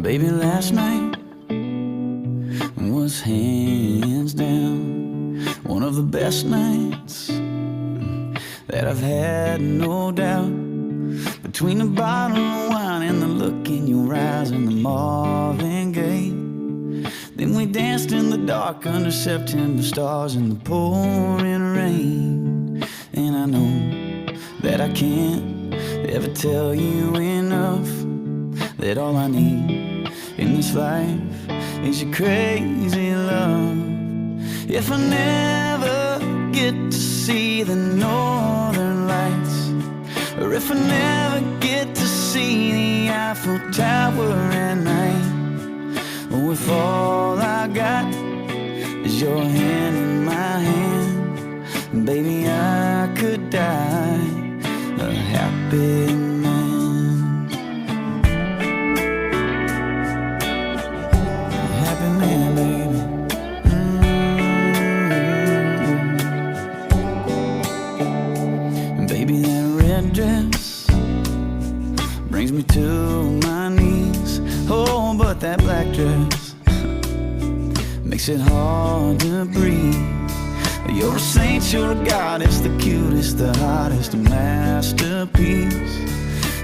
Baby, last night was hands down one of the best nights that I've had, no doubt. Between the bottle of wine and the look in your eyes and the Marvin Gaye, then we danced in the dark under September stars in the pouring rain. And I know that I can't ever tell you enough that all I need in this life is your crazy love. If I never get to see the northern lights, or if I never get to see the Eiffel Tower at night, or if all I got is your hand in my hand, baby, I could die a happy man. Brings me to my knees. Oh, but that black dress makes it hard to breathe. You're a saint, you're a goddess, the cutest, the hottest, a masterpiece.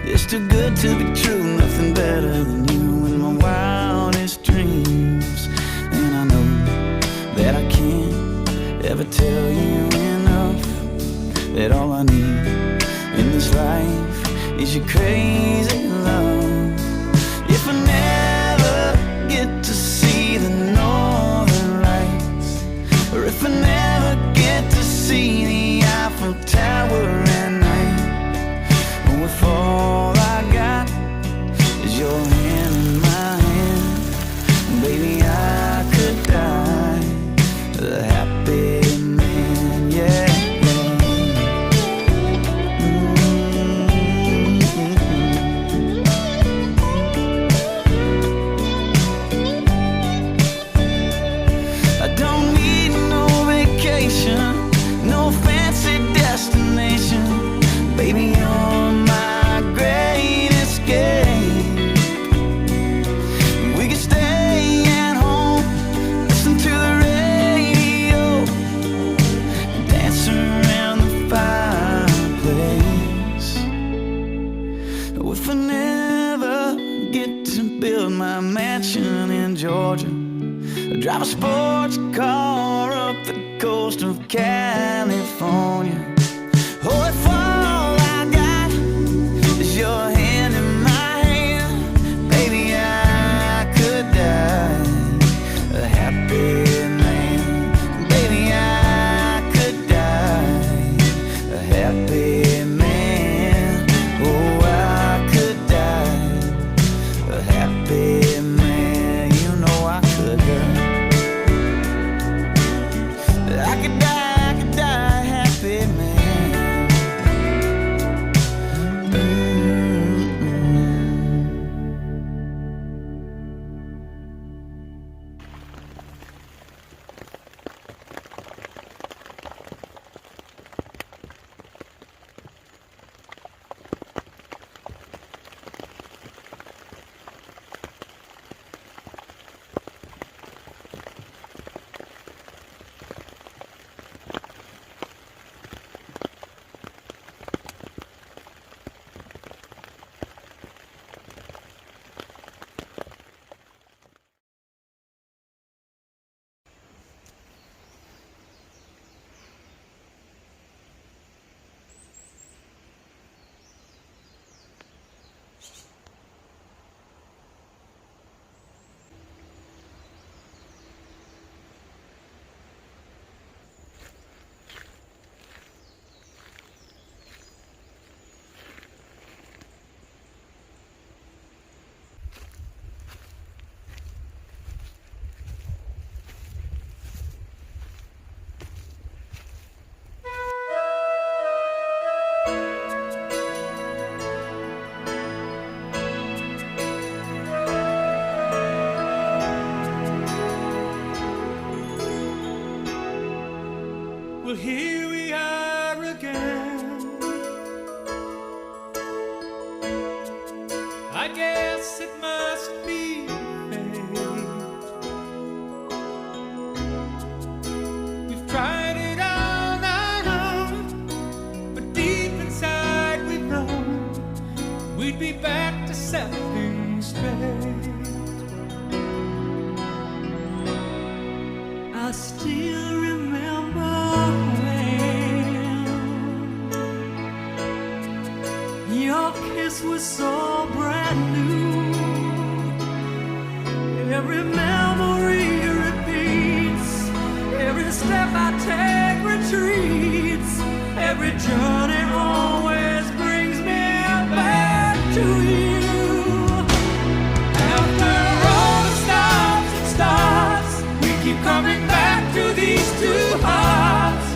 It's too good to be true, nothing better than you in my wildest dreams. And I know that I can't ever tell you enough that all I need in this life is your crazy love. If I never get to see the northern lights, or if I never get to see the Eiffel Tower at night, or if all I got is your hand in my hand, baby, I could die a happy man, yeah. No fancy destination, baby, you're my great escape. We could stay at home, listen to the radio, dance around the fireplace. Oh, if I never get to build my mansion in Georgia, drive a sports car up the coast of California. Oh, if all I got is your hand in my hand, baby, I could die a happy man. Baby, I could die a happy man. Oh, I could die a happy man. You know I could die. I could die a happy man. Well, here we are again. I guess it must be I still remember when your kiss was so brand new. Every memory repeats, every step I take retreats, every journey always brings me back to you. After all the stops and starts, we keep coming back to these two hearts,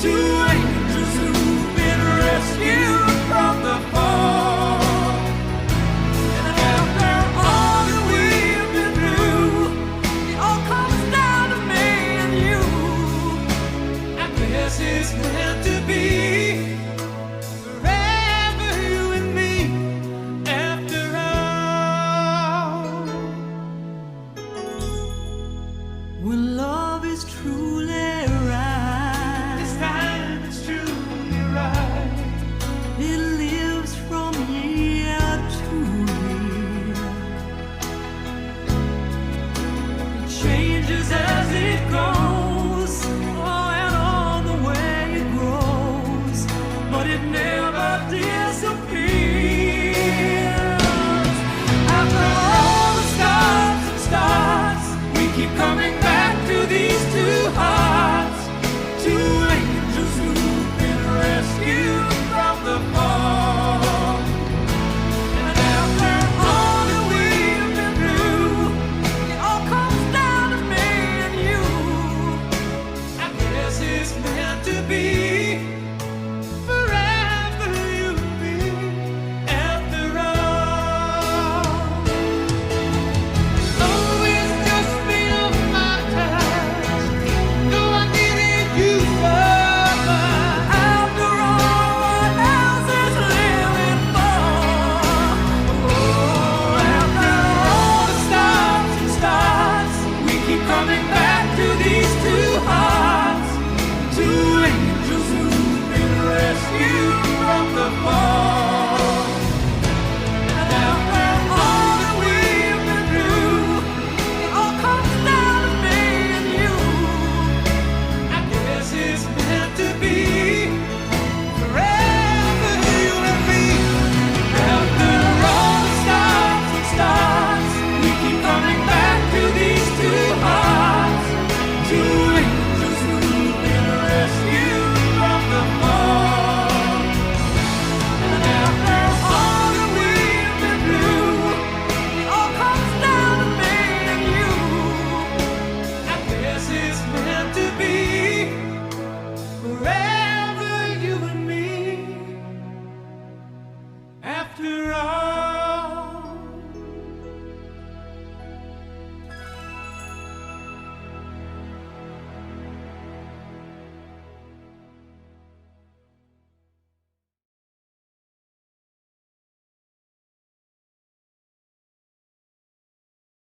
two angels who've been rescued from the fall. And after all that we've been through, it all comes down to me and you. And this is meant to be. Forever you and me, after all. When love is truly